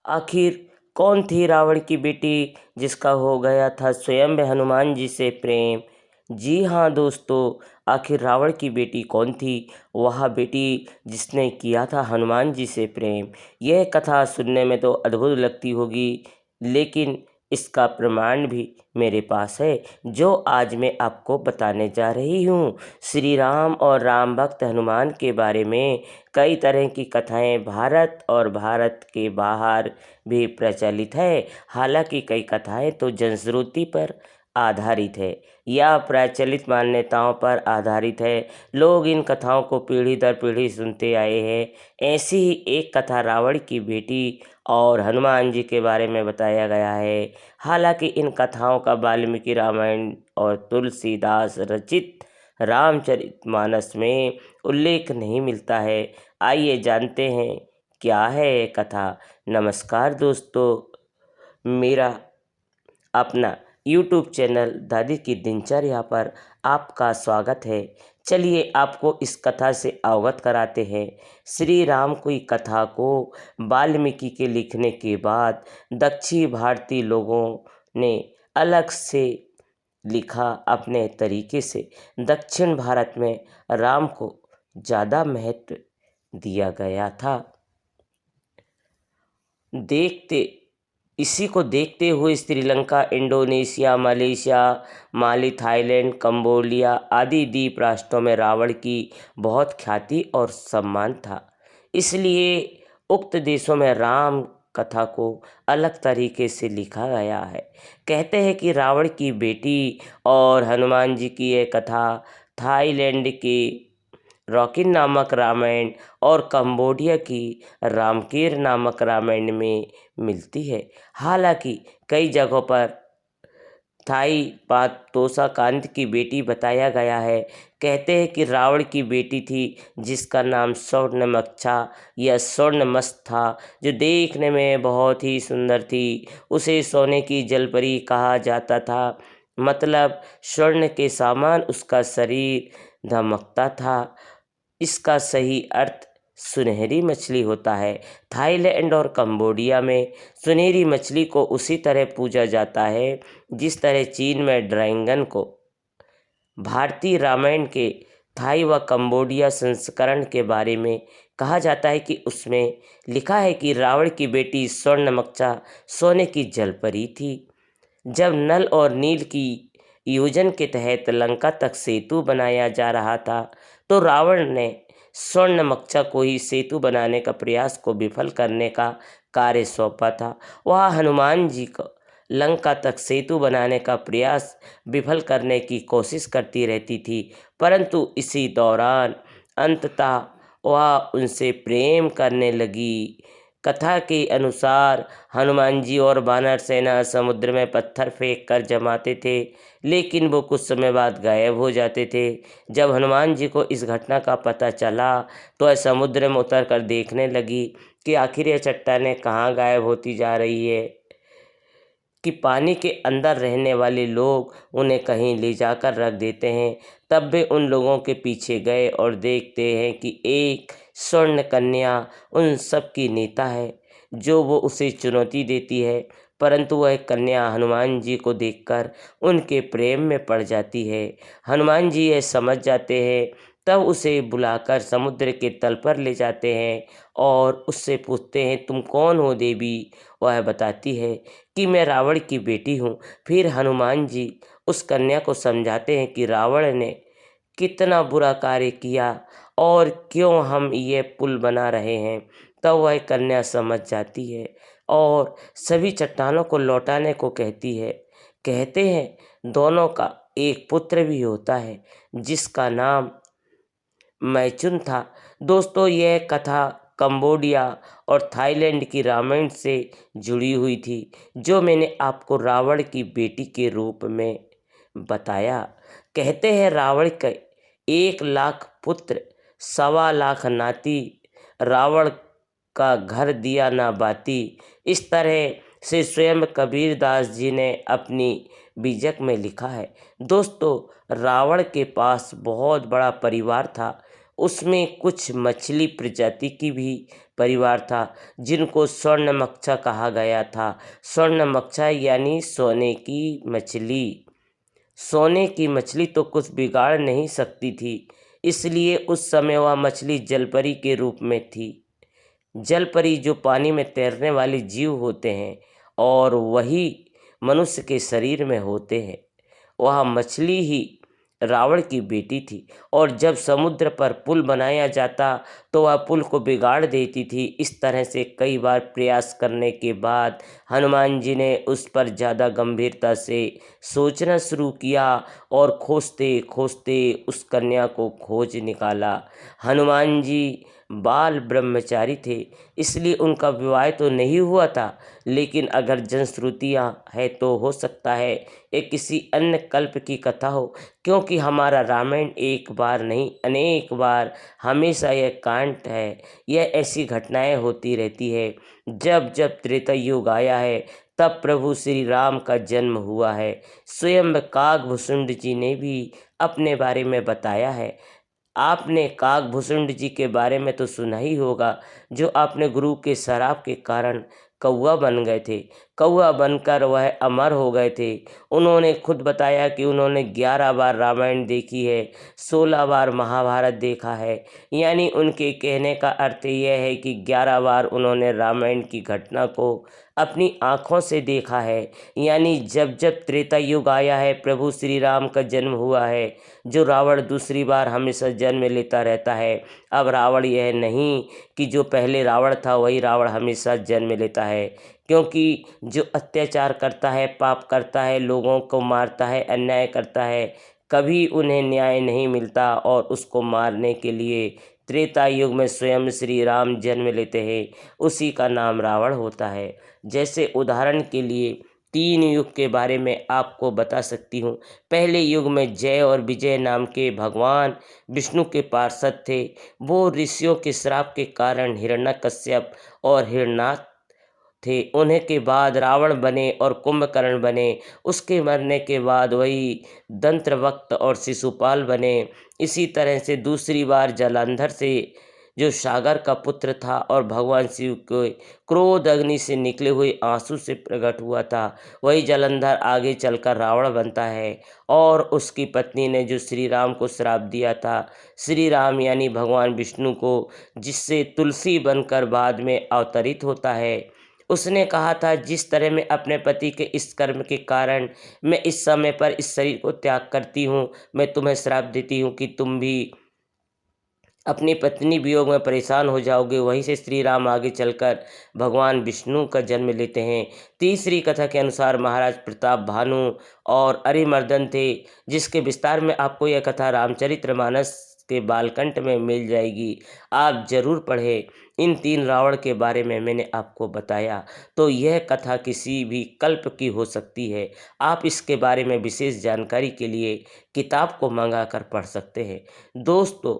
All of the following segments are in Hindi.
आखिर कौन थी रावण की बेटी जिसका हो गया था स्वयं हनुमान जी से प्रेम? जी हाँ दोस्तों, आखिर रावण की बेटी कौन थी? वह बेटी जिसने किया था हनुमान जी से प्रेम। यह कथा सुनने में तो अद्भुत लगती होगी, लेकिन इसका प्रमाण भी मेरे पास है, जो आज मैं आपको बताने जा रही हूँ। श्री राम और राम भक्त हनुमान के बारे में कई तरह की कथाएं भारत और भारत के बाहर भी प्रचलित है। हालांकि कई कथाएं तो जनश्रुति पर आधारित है या प्रचलित मान्यताओं पर आधारित है। लोग इन कथाओं को पीढ़ी दर पीढ़ी सुनते आए हैं। ऐसी ही एक कथा रावण की बेटी और हनुमान जी के बारे में बताया गया है। हालांकि इन कथाओं का वाल्मीकि रामायण और तुलसीदास रचित रामचरितमानस में उल्लेख नहीं मिलता है। आइए जानते हैं क्या है ये कथा। नमस्कार दोस्तों, मेरा अपना YouTube चैनल दादी की दिनचर्या पर आपका स्वागत है। चलिए आपको इस कथा से अवगत कराते हैं। श्री राम की कथा को वाल्मीकि के लिखने के बाद दक्षिण भारतीय लोगों ने अलग से लिखा अपने तरीके से। दक्षिण भारत में राम को ज़्यादा महत्व दिया गया था। इसी को देखते हुए श्रीलंका, इंडोनेशिया, मलेशिया, माली, थाईलैंड, कंबोडिया आदि द्वीप राष्ट्रों में रावण की बहुत ख्याति और सम्मान था। इसलिए उक्त देशों में राम कथा को अलग तरीके से लिखा गया है। कहते हैं कि रावण की बेटी और हनुमान जी की यह कथा थाईलैंड के रॉकिन नामक रामायण और कंबोडिया की रामकीर नामक रामायण में मिलती है। हालांकि कई जगहों पर थाई पात तोसा कांत की बेटी बताया गया है। कहते हैं कि रावण की बेटी थी जिसका नाम स्वर्णमक्षा या स्वर्णमस्त था, जो देखने में बहुत ही सुंदर थी। उसे सोने की जलपरी कहा जाता था, मतलब स्वर्ण के समान उसका शरीर धमकता था। इसका सही अर्थ सुनहरी मछली होता है। थाईलैंड और कंबोडिया में सुनहरी मछली को उसी तरह पूजा जाता है जिस तरह चीन में ड्रैगन को। भारतीय रामायण के थाई व कंबोडिया संस्करण के बारे में कहा जाता है कि उसमें लिखा है कि रावण की बेटी स्वर्णमक्षा सोने की जलपरी थी। जब नल और नील की योजन के तहत लंका तक सेतु बनाया जा रहा था, तो रावण ने स्वर्णमक्षा को ही सेतु बनाने का प्रयास को विफल करने का कार्य सौंपा था। वह हनुमान जी को लंका तक सेतु बनाने का प्रयास विफल करने की कोशिश करती रहती थी, परंतु इसी दौरान अंततः वह उनसे प्रेम करने लगी। कथा के अनुसार हनुमान जी और वानर सेना समुद्र में पत्थर फेंक कर जमाते थे, लेकिन वो कुछ समय बाद गायब हो जाते थे। जब हनुमान जी को इस घटना का पता चला तो वह समुद्र में उतर कर देखने लगी कि आखिर ये चट्टानें कहाँ गायब होती जा रही है, कि पानी के अंदर रहने वाले लोग उन्हें कहीं ले जाकर रख देते हैं। तब वे उन लोगों के पीछे गए और देखते हैं कि एक स्वर्ण कन्या उन सब की नेता है, जो वो उसे चुनौती देती है, परंतु वह कन्या हनुमान जी को देखकर उनके प्रेम में पड़ जाती है। हनुमान जी यह समझ जाते हैं, तब उसे बुलाकर समुद्र के तल पर ले जाते हैं और उससे पूछते हैं, तुम कौन हो देवी? वह बताती है कि मैं रावण की बेटी हूँ। फिर हनुमान जी उस कन्या को समझाते हैं कि रावण ने कितना बुरा कार्य किया और क्यों हम ये पुल बना रहे हैं। तब वह कन्या समझ जाती है और सभी चट्टानों को लौटाने को कहती है। कहते हैं दोनों का एक पुत्र भी होता है जिसका नाम मैचुन था। दोस्तों, यह कथा कंबोडिया और थाईलैंड की रामायण से जुड़ी हुई थी, जो मैंने आपको रावण की बेटी के रूप में बताया। कहते हैं रावण के 1 लाख पुत्र, 1.25 लाख नाती, रावण का घर दिया ना बाती। इस तरह से स्वयं कबीरदास जी ने अपनी बीजक में लिखा है। दोस्तों, रावण के पास बहुत बड़ा परिवार था। उसमें कुछ मछली प्रजाति की भी परिवार था, जिनको स्वर्णमक्ष कहा गया था। स्वर्णमक्ष यानी सोने की मछली। सोने की मछली तो कुछ बिगाड़ नहीं सकती थी, इसलिए उस समय वह मछली जलपरी के रूप में थी। जलपरी जो पानी में तैरने वाले जीव होते हैं और वही मनुष्य के शरीर में होते हैं। वह मछली ही रावण की बेटी थी और जब समुद्र पर पुल बनाया जाता तो वह पुल को बिगाड़ देती थी। इस तरह से कई बार प्रयास करने के बाद हनुमान जी ने उस पर ज़्यादा गंभीरता से सोचना शुरू किया और खोजते खोजते उस कन्या को खोज निकाला। हनुमान जी बाल ब्रह्मचारी थे, इसलिए उनका विवाह तो नहीं हुआ था, लेकिन अगर जनश्रुतियाँ है तो हो सकता है ये किसी अन्य कल्प की कथा हो, क्योंकि हमारा रामायण एक बार नहीं अनेक बार हमेशा यह कांड है, यह ऐसी घटनाएं होती रहती है। जब जब त्रेता युग आया है तब प्रभु श्री राम का जन्म हुआ है। स्वयं काकभूषुंड जी ने भी अपने बारे में बताया है। आपने काकभूषुंड जी के बारे में तो सुना ही होगा, जो अपने गुरु के शराब के कारण कौवा बन गए थे। कौवा बनकर वह अमर हो गए थे। उन्होंने खुद बताया कि उन्होंने 11 बार रामायण देखी है, 16 बार महाभारत देखा है। यानी उनके कहने का अर्थ यह है कि 11 बार उन्होंने रामायण की घटना को अपनी आँखों से देखा है। यानी जब जब त्रेता युग आया है, प्रभु श्री राम का जन्म हुआ है। जो रावण दूसरी बार हमेशा जन्म लेता रहता है, अब रावण यह नहीं कि जो पहले रावण था वही रावण हमेशा जन्म लेता है, क्योंकि जो अत्याचार करता है, पाप करता है, लोगों को मारता है, अन्याय करता है, कभी उन्हें न्याय नहीं मिलता और उसको मारने के लिए त्रेता युग में स्वयं श्री राम जन्म लेते हैं। उसी का नाम रावण होता है। जैसे उदाहरण के लिए 3 युग के बारे में आपको बता सकती हूँ। पहले युग में जय और विजय नाम के भगवान विष्णु के पार्षद थे। वो ऋषियों के श्राप के कारण हिरण्यकश्यप और हिरण्याक्ष थे। उन्हें के बाद रावण बने और कुंभकर्ण बने। उसके मरने के बाद वही दंत्रवक्त और शिशुपाल बने। इसी तरह से दूसरी बार जलंधर से, जो सागर का पुत्र था और भगवान शिव के क्रोध अग्नि से निकले हुए आंसू से प्रकट हुआ था, वही जलंधर आगे चलकर रावण बनता है। और उसकी पत्नी ने जो श्री राम को श्राप दिया था, श्री राम यानी भगवान विष्णु को, जिससे तुलसी बनकर बाद में अवतरित होता है, उसने कहा था जिस तरह मैं अपने पति के इस कर्म के कारण मैं इस समय पर इस शरीर को त्याग करती हूँ, मैं तुम्हें श्राप देती हूँ कि तुम भी अपनी पत्नी वियोग में परेशान हो जाओगे। वहीं से श्री राम आगे चलकर भगवान विष्णु का जन्म लेते हैं। तीसरी कथा के अनुसार महाराज प्रताप भानु और अरिमर्दन थे, जिसके विस्तार में आपको यह कथा रामचरितमानस के बालकंठ में मिल जाएगी। आप जरूर पढ़ें। इन 3 रावण के बारे में मैंने आपको बताया, तो यह कथा किसी भी कल्प की हो सकती है। आप इसके बारे में विशेष जानकारी के लिए किताब को मंगा कर पढ़ सकते हैं। दोस्तों,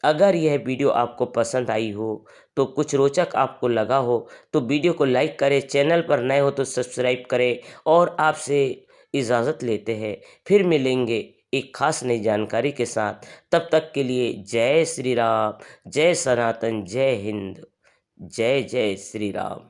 अगर यह वीडियो आपको पसंद आई हो, तो कुछ रोचक आपको लगा हो, तो वीडियो को लाइक करें, चैनल पर नए हो तो सब्सक्राइब करें और आपसे इजाज़त लेते हैं। फिर मिलेंगे एक खास नई जानकारी के साथ। तब तक के लिए जय श्री राम, जय सनातन, जय हिंद, जय जय श्री राम।